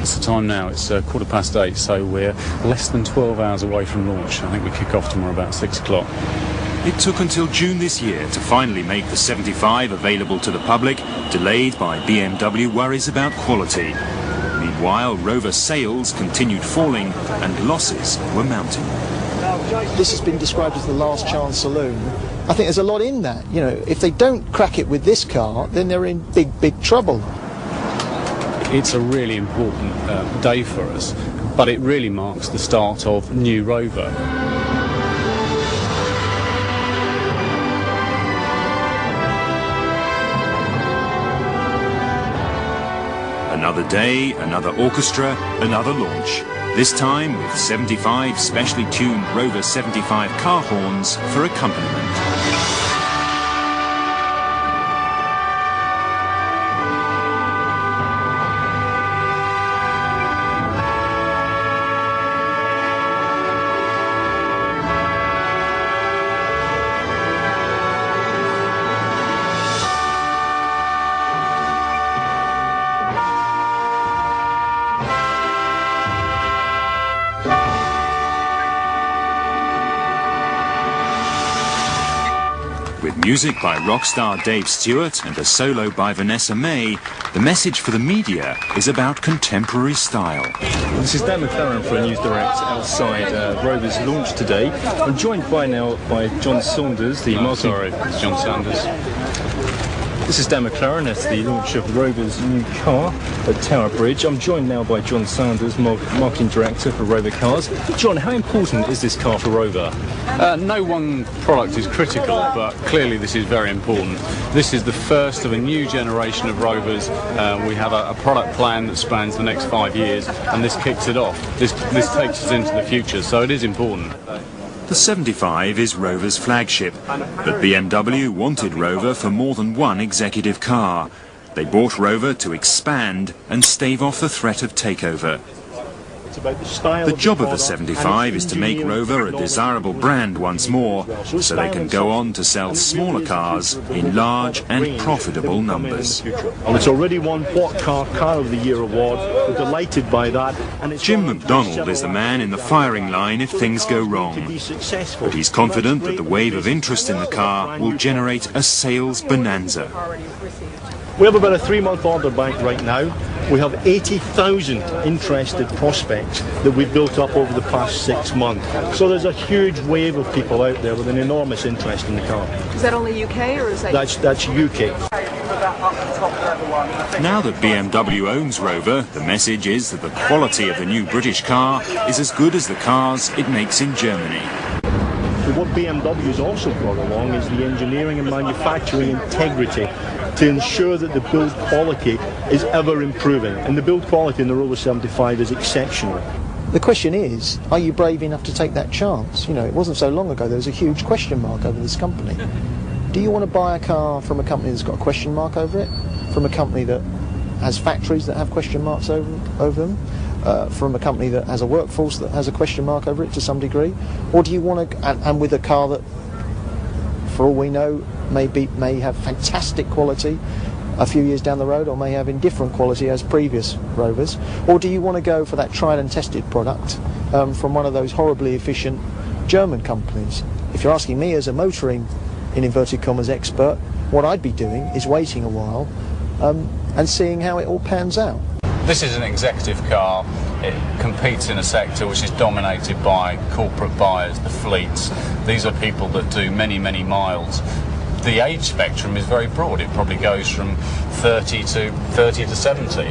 It's the time now, it's 8:15, so we're less than 12 hours away from launch. I think we kick off tomorrow about 6 o'clock. It took until June this year to finally make the 75 available to the public, delayed by BMW worries about quality. Meanwhile, Rover sales continued falling and losses were mounting. This has been described as the last chance saloon. I think there's a lot in that. You know, if they don't crack it with this car, then they're in big trouble. It's a really important day for us, but it really marks the start of new Rover. Another day, another orchestra, another launch. This time with 75 specially tuned Rover 75 car horns for accompaniment. With music by rock star Dave Stewart and a solo by Vanessa May, the message for the media is about contemporary style. This is Dan McLaren for News Direct outside Rover's launch today. I'm joined by John Saunders, the marketing... Sorry, it's John Sanders. This is Dan McLaren at the launch of Rover's new car at Tower Bridge. I'm joined now by John Sanders, marketing director for Rover Cars. John, how important is this car for Rover? No one product is critical, but clearly this is very important. This is the first of a new generation of Rovers. We have a product plan that spans the next 5 years, and this kicks it off. This takes us into the future, so it is important. The 75 is Rover's flagship, but BMW wanted Rover for more than one executive car. They bought Rover to expand and stave off the threat of takeover. The job of the 75 is to make Rover a desirable brand once more, so they can go on to sell smaller cars in large and profitable numbers. And it's already won What Car of the Year award. We're delighted by that. And Jim McDonald is the man in the firing line if things go wrong. But he's confident that the wave of interest in the car will generate a sales bonanza. We have about a 3-month order bank right now. We have 80,000 interested prospects that we've built up over the past 6 months. So there's a huge wave of people out there with an enormous interest in the car. Is that only UK or is that... That's UK. Now that BMW owns Rover, the message is that the quality of the new British car is as good as the cars it makes in Germany. What BMW's also brought along is the engineering and manufacturing integrity to ensure that the build quality is ever improving. And the build quality in the Rover 75 is exceptional. The question is, are you brave enough to take that chance? You know, it wasn't so long ago there was a huge question mark over this company. Do you want to buy a car from a company that's got a question mark over it? From a company that has factories that have question marks over them? From a company that has a workforce that has a question mark over it to some degree? Or do you want to, and with a car that, for all we know, may have fantastic quality a few years down the road, or may have indifferent quality as previous Rovers? Or do you want to go for that tried and tested product from one of those horribly efficient German companies? If you're asking me as a motoring, in inverted commas, expert, what I'd be doing is waiting a while and seeing how it all pans out. This is an executive car. It competes in a sector which is dominated by corporate buyers, the fleets. These are people that do many, many miles. The age spectrum is very broad. It probably goes from 30 to 70.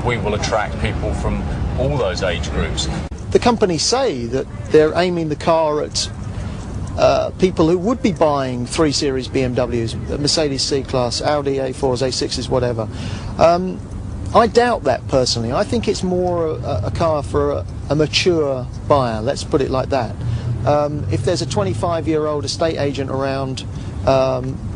We will attract people from all those age groups. The companies say that they're aiming the car at people who would be buying 3 Series BMWs, Mercedes C-Class, Audi A4s, A6s, whatever. I doubt that personally. I think it's more a car for a mature buyer, let's put it like that. If there's a 25-year-old estate agent around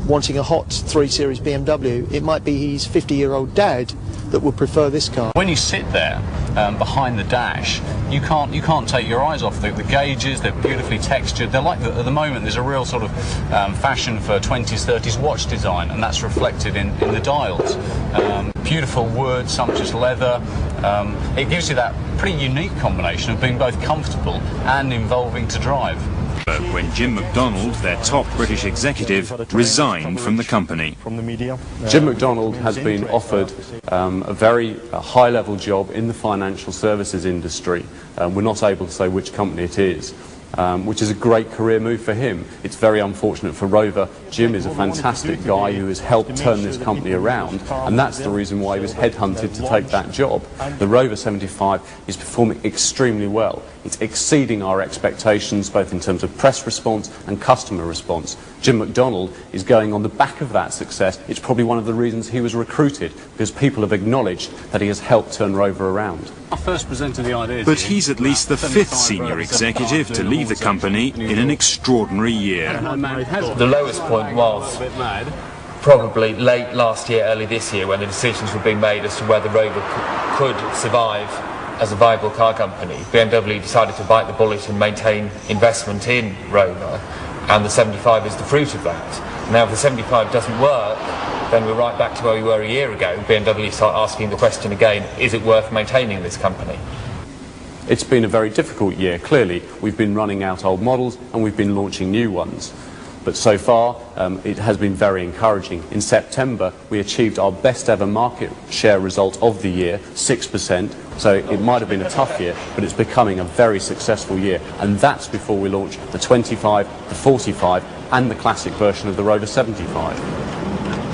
wanting a hot 3 Series BMW, it might be his 50-year-old dad that would prefer this car. When you sit there, behind the dash, you can't take your eyes off the gauges. They're beautifully textured. They're like at the moment there's a real sort of fashion for 20s, 30s watch design, and that's reflected in the dials. Beautiful wood, sumptuous leather. It gives you that pretty unique combination of being both comfortable and involving to drive. When Jim McDonald, their top British executive, resigned from the company. Jim McDonald has been offered a very high-level job in the financial services industry. We're not able to say which company it is, which is a great career move for him. It's very unfortunate for Rover. Jim is a fantastic guy who has helped turn this company around, and that's the reason why he was headhunted to take that job. The Rover 75 is performing extremely well. It's exceeding our expectations both in terms of press response and customer response. Jim McDonald is going on the back of that success. It's probably one of the reasons he was recruited, because people have acknowledged that he has helped turn Rover around. I first presented the idea. But he's at least the 5th senior executive to leave the company in an extraordinary year. The lowest point was probably late last year, early this year, when the decisions were being made as to whether Rover could survive as a viable car company. BMW decided to bite the bullet and maintain investment in Rover, and the 75 is the fruit of that. Now if the 75 doesn't work, then we're right back to where we were a year ago. BMW start asking the question again, is it worth maintaining this company? It's been a very difficult year, clearly. We've been running out old models and we've been launching new ones. But so far, it has been very encouraging. In September, we achieved our best ever market share result of the year, 6%. So it might have been a tough year, but it's becoming a very successful year. And that's before we launch the 25, the 45, and the classic version of the Rover 75.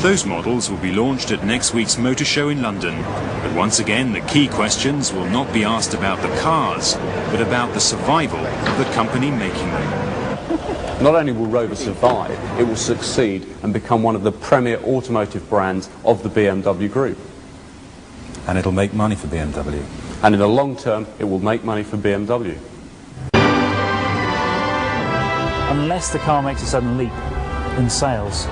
Those models will be launched at next week's motor show in London. But once again, the key questions will not be asked about the cars, but about the survival of the company making them. Not only will Rover survive, it will succeed and become one of the premier automotive brands of the BMW Group. And it'll make money for BMW. And in the long term, it will make money for BMW. Unless the car makes a sudden leap in sales,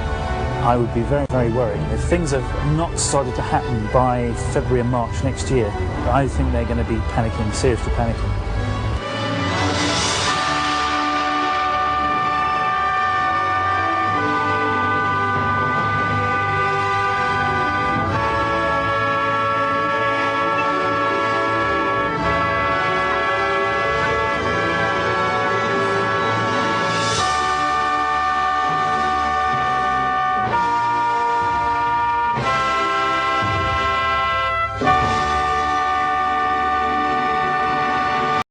I would be very, very worried. If things have not started to happen by February and March next year, I think they're going to be panicking, seriously panicking.